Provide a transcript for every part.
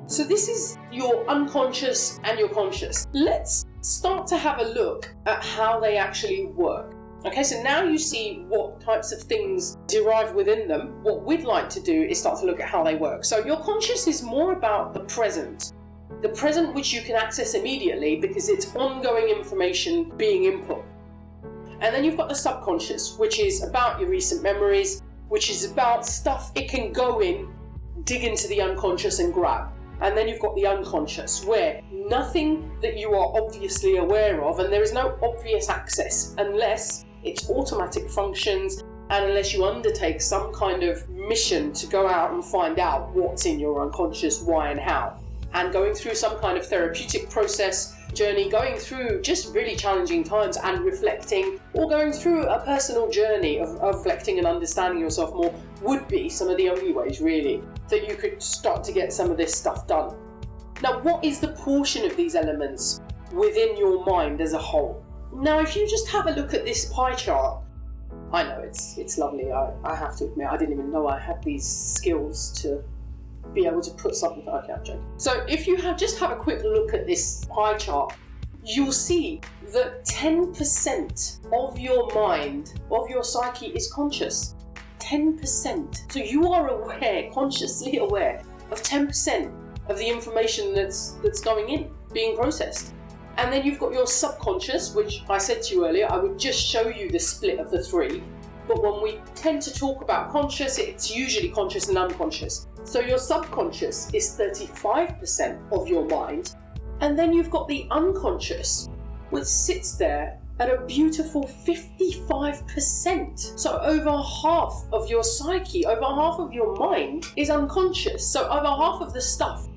So this is your unconscious and your conscious. Let's start to have a look at how they actually work. Okay, so now you see what types of things derive within them. What we'd like to do is start to look at how they work. So your conscious is more about the present which you can access immediately because it's ongoing information being input. And then you've got the subconscious, which is about your recent memories, which is about stuff it can go in, dig into the unconscious and grab. And then you've got the unconscious, where nothing that you are obviously aware of, and there is no obvious access unless it's automatic functions and unless you undertake some kind of mission to go out and find out what's in your unconscious, why and how. And going through some kind of therapeutic process, journey, going through just really challenging times and reflecting, or going through a personal journey of reflecting and understanding yourself more would be some of the only ways really that you could start to get some of this stuff done. Now, what is the portion of these elements within your mind as a whole? Now, if you just have a look at this pie chart, I know it's lovely. I have to admit, I didn't even know I had these skills to be able to put something. Okay, I'm joking. So if you just have a quick look at this pie chart, you'll see that 10% of your mind, of your psyche, is conscious. 10%. So you are aware, consciously aware, of 10% of the information that's going in, being processed. And then you've got your subconscious, which I said to you earlier, I would just show you the split of the three. But when we tend to talk about conscious, it's usually conscious and unconscious. So your subconscious is 35% of your mind. And then you've got the unconscious, which sits there at a beautiful 55%. So over half of your psyche, over half of your mind is unconscious. So over half of the stuff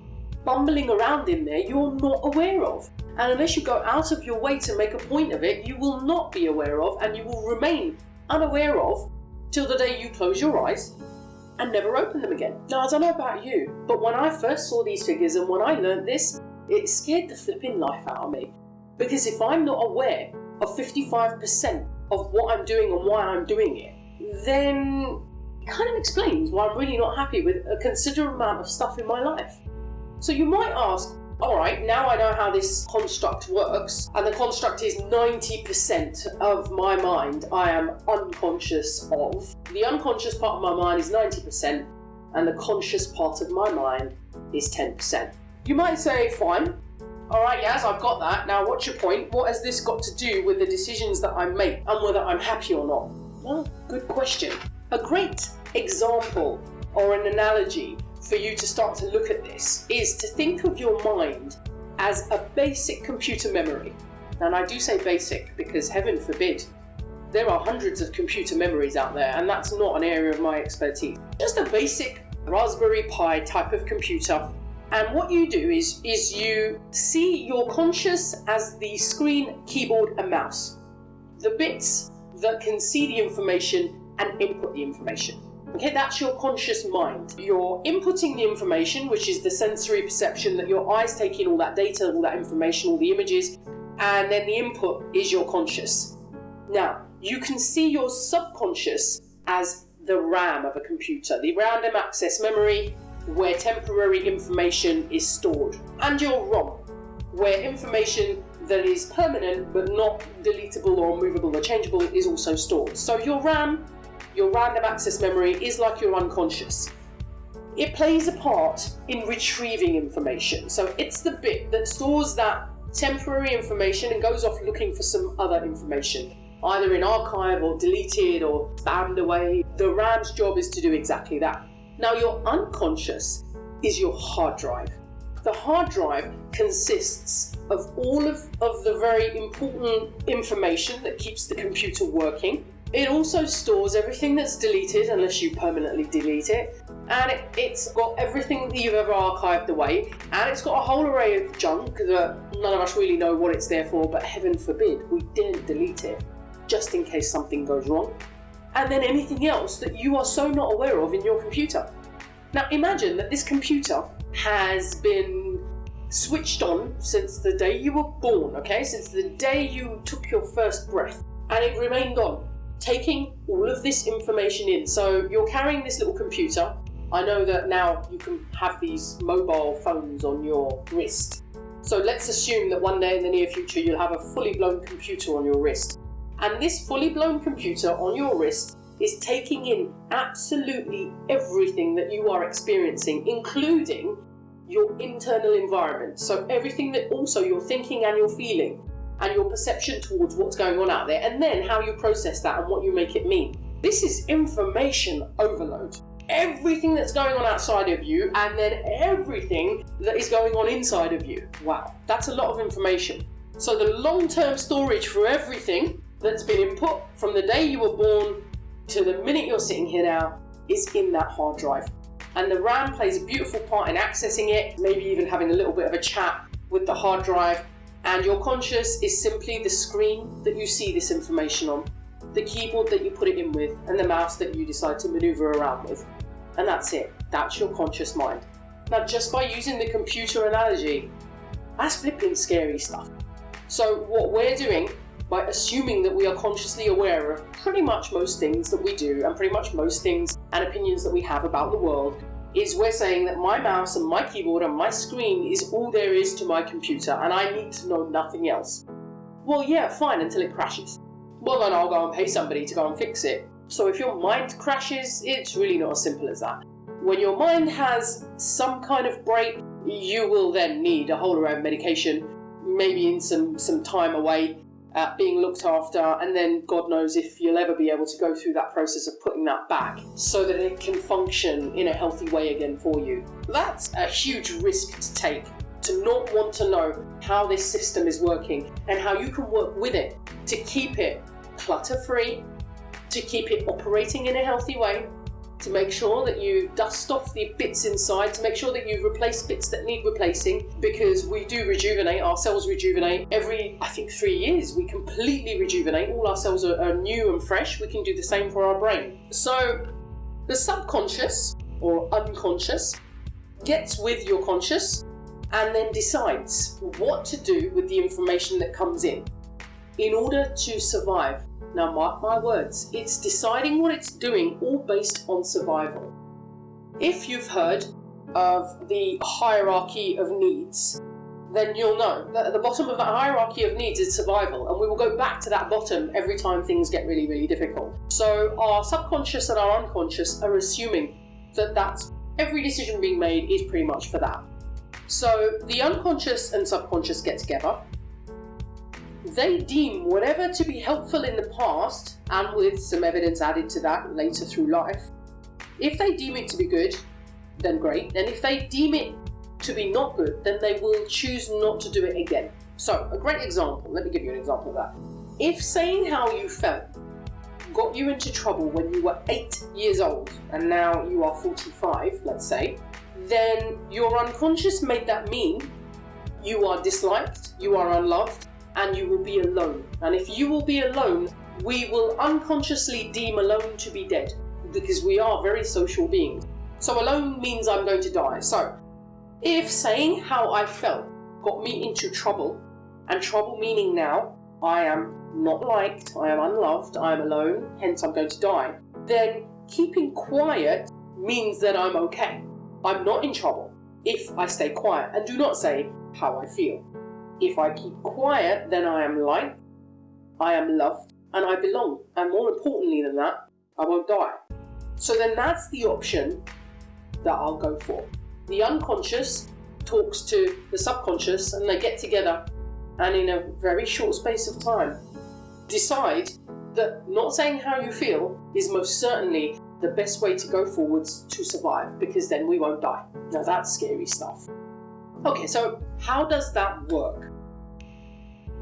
bumbling around in there you're not aware of. And unless you go out of your way to make a point of it, you will not be aware of, and you will remain unaware of till the day you close your eyes and never open them again. Now, I don't know about you, but when I first saw these figures and when I learned this, it scared the flipping life out of me. Because if I'm not aware of 55% of what I'm doing and why I'm doing it, then it kind of explains why I'm really not happy with a considerable amount of stuff in my life. So you might ask, all right, now I know how this construct works, and the construct is 90% of my mind I am unconscious of. The unconscious part of my mind is 90%, and the conscious part of my mind is 10%. You might say, fine, all right, Yaz, I've got that. Now, what's your point? What has this got to do with the decisions that I make and whether I'm happy or not? Well, good question. A great example or an analogy for you to start to look at this is to think of your mind as a basic computer memory. And I do say basic because, heaven forbid, there are hundreds of computer memories out there, and that's not an area of my expertise. Just a basic Raspberry Pi type of computer. And what you do is you see your conscious as the screen, keyboard and mouse. The bits that can see the information and input the information. Okay, that's your conscious mind. You're inputting the information, which is the sensory perception that your eyes take in all that data, all that information, all the images, and then the input is your conscious. Now, you can see your subconscious as the RAM of a computer, the random access memory, where temporary information is stored, and your ROM, where information that is permanent but not deletable or movable or changeable is also stored. So your RAM, your random access memory, is like your unconscious. It plays a part in retrieving information. So it's the bit that stores that temporary information and goes off looking for some other information, either in archive or deleted or spammed away. The RAM's job is to do exactly that. Now, your unconscious is your hard drive. The hard drive consists of all of the very important information that keeps the computer working. It also stores everything that's deleted, unless you permanently delete it, and it's got everything that you've ever archived away, and it's got a whole array of junk that none of us really know what it's there for, but heaven forbid we daren't delete it, just in case something goes wrong. And then anything else that you are so not aware of in your computer. Now imagine that this computer has been switched on since the day you were born, okay? Since the day you took your first breath, and it remained on, taking all of this information in. So you're carrying this little computer. I know that now you can have these mobile phones on your wrist. So let's assume that one day in the near future you'll have a fully blown computer on your wrist. And this fully blown computer on your wrist is taking in absolutely everything that you are experiencing, including your internal environment. So everything that also you're thinking and you're feeling, and your perception towards what's going on out there, and then how you process that and what you make it mean. This is information overload. Everything that's going on outside of you, and then everything that is going on inside of you. Wow, that's a lot of information. So the long-term storage for everything that's been input from the day you were born to the minute you're sitting here now is in that hard drive. And the RAM plays a beautiful part in accessing it, maybe even having a little bit of a chat with the hard drive. And your conscious is simply the screen that you see this information on, the keyboard that you put it in with, and the mouse that you decide to maneuver around with. And that's it. That's your conscious mind. Now, just by using the computer analogy, that's flipping scary stuff. So what we're doing, by assuming that we are consciously aware of pretty much most things that we do, and pretty much most things and opinions that we have about the world, is we're saying that my mouse and my keyboard and my screen is all there is to my computer, and I need to know nothing else. Well, yeah, fine, until it crashes. Well, then I'll go and pay somebody to go and fix it. So if your mind crashes, it's really not as simple as that. When your mind has some kind of break, you will then need a whole array of medication, maybe in some time away, being looked after, and then God knows if you'll ever be able to go through that process of putting that back so that it can function in a healthy way again for you. That's a huge risk to take, to not want to know how this system is working and how you can work with it to keep it clutter-free, to keep it operating in a healthy way, to make sure that you dust off the bits inside, to make sure that you replace bits that need replacing, because we do rejuvenate, our cells rejuvenate every, 3 years. We completely rejuvenate, all our cells are new and fresh. We can do the same for our brain. So the subconscious or unconscious gets with your conscious and then decides what to do with the information that comes in order to survive. Now, mark my words, it's deciding what it's doing all based on survival. If you've heard of the hierarchy of needs, then you'll know that at the bottom of that hierarchy of needs is survival, and we will go back to that bottom every time things get really, really difficult. So our subconscious and our unconscious are assuming that that's every decision being made is pretty much for that. So the unconscious and subconscious get together. They deem whatever to be helpful in the past, and with some evidence added to that later through life. If they deem it to be good, then great. And if they deem it to be not good, then they will choose not to do it again. So, a great example, let me give you an example of that. If saying how you felt got you into trouble when you were 8 years old, and now you are 45, let's say, then your unconscious made that mean you are disliked, you are unloved, and you will be alone. And if you will be alone, we will unconsciously deem alone to be dead, because we are very social beings. So alone means I'm going to die. So if saying how I felt got me into trouble, and trouble meaning now I am not liked, I am unloved, I am alone, hence I'm going to die, then keeping quiet means that I'm okay. I'm not in trouble if I stay quiet and do not say how I feel. If I keep quiet, then I am liked, I am loved, and I belong. And more importantly than that, I won't die. So then that's the option that I'll go for. The unconscious talks to the subconscious, and they get together and in a very short space of time decide that not saying how you feel is most certainly the best way to go forwards to survive, because then we won't die. Now that's scary stuff. Okay, so how does that work?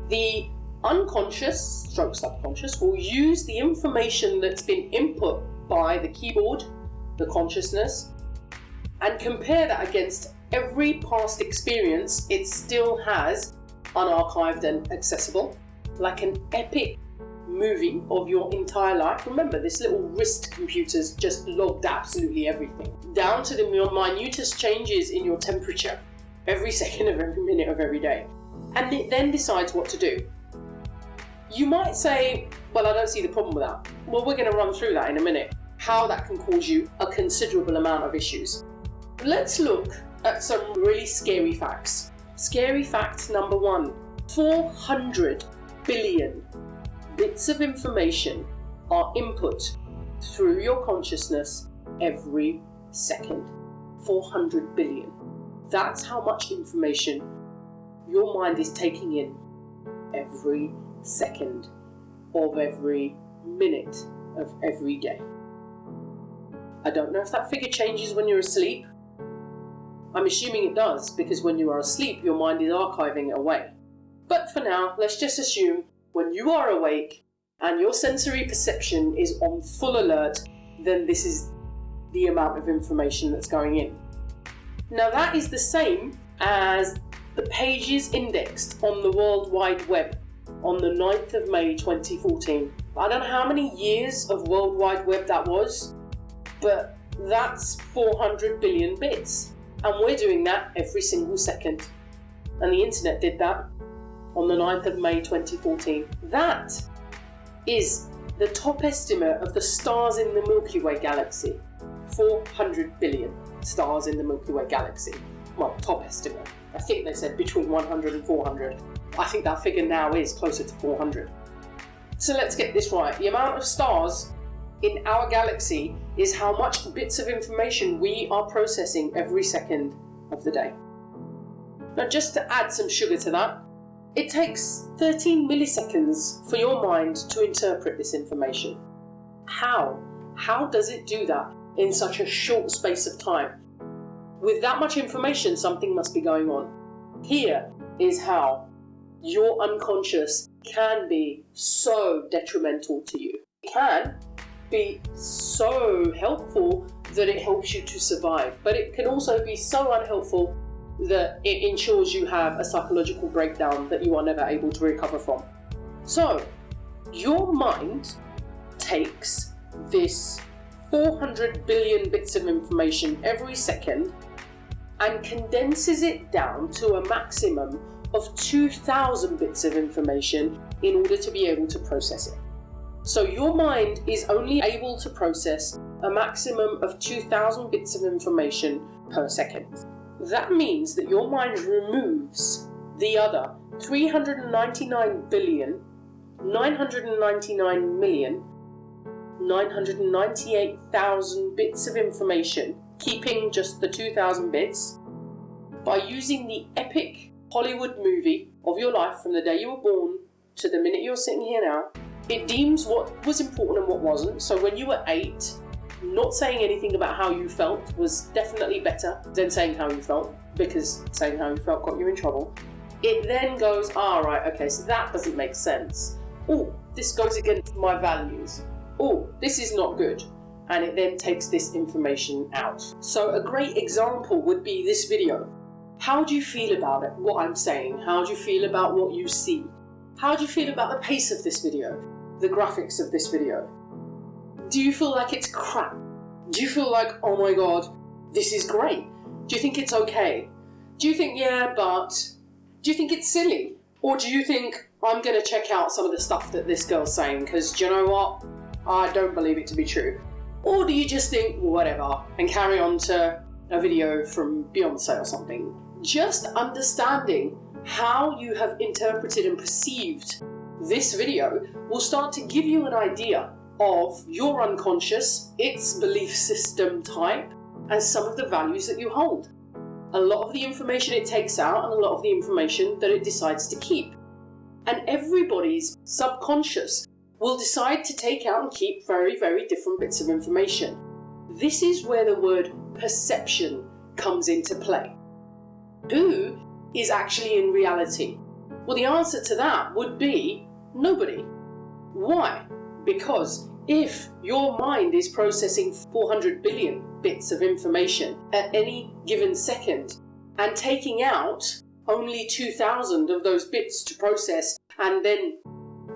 The unconscious, stroke subconscious, will use the information that's been input by the keyboard, the consciousness, and compare that against every past experience it still has unarchived and accessible, like an epic movie of your entire life. Remember, this little wrist computer's just logged absolutely everything, down to the minutest changes in your temperature every second of every minute of every day, and it then decides what to do. You might say, well, I don't see the problem with that. Well, we're going to run through that in a minute, how that can cause you a considerable amount of issues. Let's look at some really scary facts. Scary fact number 1, 400 billion bits of information are input through your consciousness every second. 400 billion. That's how much information your mind is taking in every second of every minute of every day. I don't know if that figure changes when you're asleep. I'm assuming it does, because when you are asleep, your mind is archiving it away. But for now, let's just assume when you are awake and your sensory perception is on full alert, then this is the amount of information that's going in. Now that is the same as the pages indexed on the World Wide Web on the 9th of May 2014. I don't know how many years of World Wide Web that was, but that's 400 billion bits. And we're doing that every single second. And the internet did that on the 9th of May 2014. That is the top estimate of the stars in the Milky Way galaxy. 400 billion stars in the Milky Way galaxy. Well, top estimate. I think they said between 100 and 400. I think that figure now is closer to 400. So let's get this right. The amount of stars in our galaxy is how much bits of information we are processing every second of the day. Now, just to add some sugar to that, it takes 13 milliseconds for your mind to interpret this information. How? How does it do that in such a short space of time? With that much information, something must be going on. Here is how your unconscious can be so detrimental to you. It can be so helpful that it helps you to survive, but it can also be so unhelpful that it ensures you have a psychological breakdown that you are never able to recover from. So, your mind takes this 400 billion bits of information every second and condenses it down to a maximum of 2,000 bits of information in order to be able to process it. So your mind is only able to process a maximum of 2,000 bits of information per second. That means that your mind removes the other 399,999,998,000 bits of information, keeping just the 2,000 bits, by using the epic Hollywood movie of your life from the day you were born to the minute you're sitting here now. It deems what was important and what wasn't. So when you were 8, not saying anything about how you felt was definitely better than saying how you felt, because saying how you felt got you in trouble. It then goes, right, okay, so that doesn't make sense. Oh, this goes against my values. Oh, this is not good. And it then takes this information out. So a great example would be this video. How do you feel about it, what I'm saying? How do you feel about what you see? How do you feel about the pace of this video? The graphics of this video? Do you feel like it's crap? Do you feel like, oh my god, this is great? Do you think it's okay? Do you think, yeah, but? Do you think it's silly? Or do you think, I'm going to check out some of the stuff that this girl's saying, because do you know what? I don't believe it to be true. Or do you just think, whatever, and carry on to a video from Beyonce or something? Just understanding how you have interpreted and perceived this video will start to give you an idea of your unconscious, its belief system type, and some of the values that you hold. A lot of the information it takes out and a lot of the information that it decides to keep. And everybody's subconscious will decide to take out and keep very, very different bits of information. This is where the word perception comes into play. Who is actually in reality? Well, the answer to that would be Nobody. Why? Because if your mind is processing 400 billion bits of information at any given second and taking out only 2,000 of those bits to process and then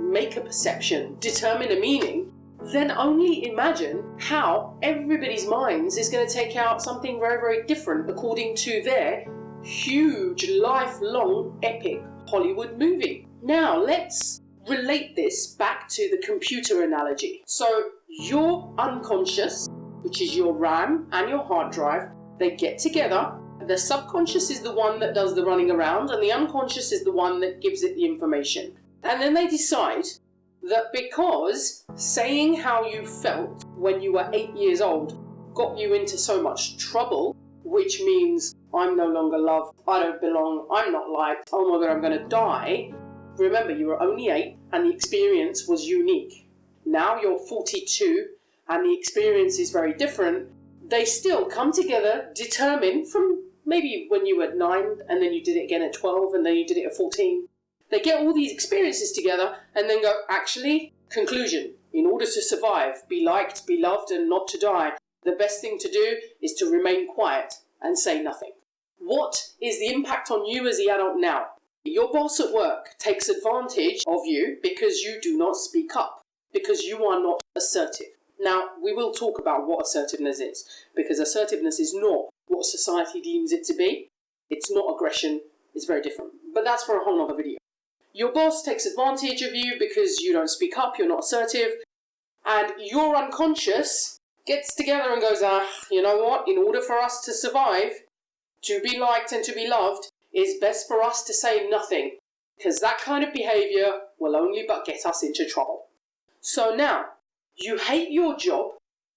make a perception, determine a meaning, then only imagine how everybody's minds is going to take out something very, very different according to their huge, lifelong, epic Hollywood movie. Now, let's relate this back to the computer analogy. So, your unconscious, which is your RAM and your hard drive, they get together. The subconscious is the one that does the running around, and the unconscious is the one that gives it the information. And then they decide that because saying how you felt when you were 8 years old got you into so much trouble, which means I'm no longer loved, I don't belong, I'm not liked, oh my god, I'm going to die. Remember, you were only 8 and the experience was unique. Now you're 42 and the experience is very different. They still come together, determine from maybe when you were 9 and then you did it again at 12 and then you did it at 14. They get all these experiences together and then go, actually, conclusion, in order to survive, be liked, be loved and not to die, the best thing to do is to remain quiet and say nothing. What is the impact on you as the adult now? Your boss at work takes advantage of you because you do not speak up, because you are not assertive. Now, we will talk about what assertiveness is, because assertiveness is not what society deems it to be. It's not aggression, it's very different. But that's for a whole other video. Your boss takes advantage of you because you don't speak up, you're not assertive, and your unconscious gets together and goes, you know what, in order for us to survive, to be liked and to be loved, it's best for us to say nothing, because that kind of behaviour will only but get us into trouble. So now, you hate your job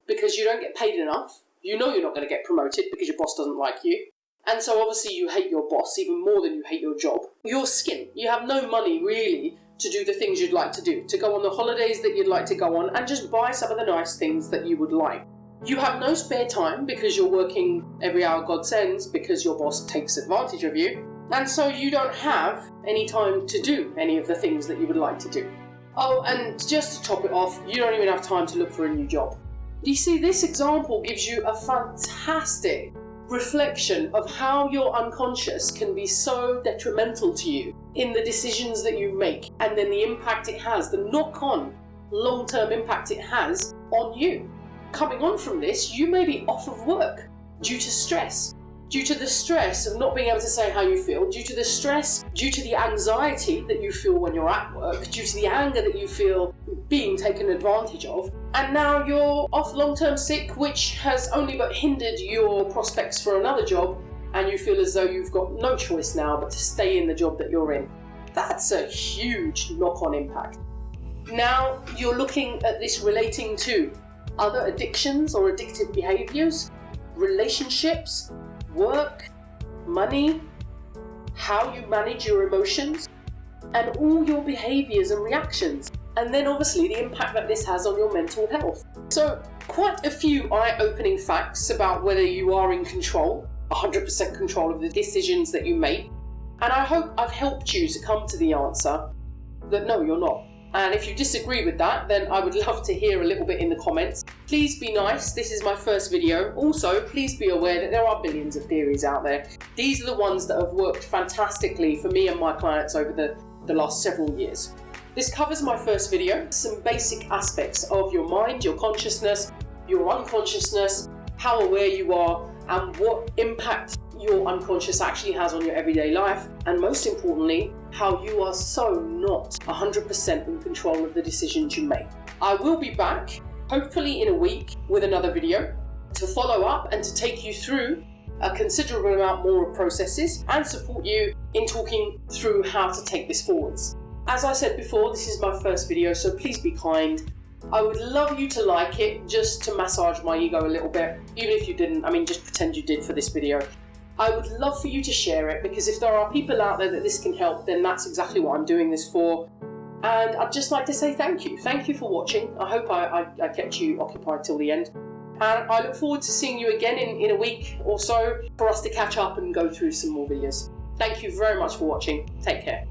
because you don't get paid enough, you know you're not going to get promoted because your boss doesn't like you, and so obviously you hate your boss even more than you hate your job. Your skin, you have no money really to do the things you'd like to do, to go on the holidays that you'd like to go on and just buy some of the nice things that you would like. You have no spare time because you're working every hour God sends because your boss takes advantage of you, and so you don't have any time to do any of the things that you would like to do. Oh, and just to top it off, you don't even have time to look for a new job. You see, this example gives you a fantastic reflection of how your unconscious can be so detrimental to you in the decisions that you make, and then the impact it has, the knock-on long-term impact it has on you. Coming on from this, you may be off of work due to stress, due to the stress of not being able to say how you feel, due to the stress, due to the anxiety that you feel when you're at work, due to the anger that you feel being taken advantage of, and now you're off long-term sick, which has only but hindered your prospects for another job, and you feel as though you've got no choice now but to stay in the job that you're in. That's a huge knock-on impact. Now you're looking at this relating to other addictions or addictive behaviours, relationships, work, money, how you manage your emotions, and all your behaviours and reactions. And then obviously the impact that this has on your mental health. So quite a few eye-opening facts about whether you are in control, 100% control of the decisions that you make. And I hope I've helped you to come to the answer that no, you're not. And if you disagree with that, then I would love to hear a little bit in the comments. Please be nice, this is my first video. Also, please be aware that there are billions of theories out there. These are the ones that have worked fantastically for me and my clients over the last several years. This covers my first video, some basic aspects of your mind, your consciousness, your unconsciousness, how aware you are, and what impact your unconscious actually has on your everyday life, and most importantly, how you are so not 100% in control of the decisions you make. I will be back, hopefully in a week, with another video to follow up and to take you through a considerable amount more of processes and support you in talking through how to take this forwards. As I said before, this is my first video, so please be kind. I would love you to like it, just to massage my ego a little bit. Even if you didn't, just pretend you did for this video. I would love for you to share it, because if there are people out there that this can help, then that's exactly what I'm doing this for. And I'd just like to say thank you. Thank you for watching. I hope I kept you occupied till the end. And I look forward to seeing you again in a week or so for us to catch up and go through some more videos. Thank you very much for watching. Take care.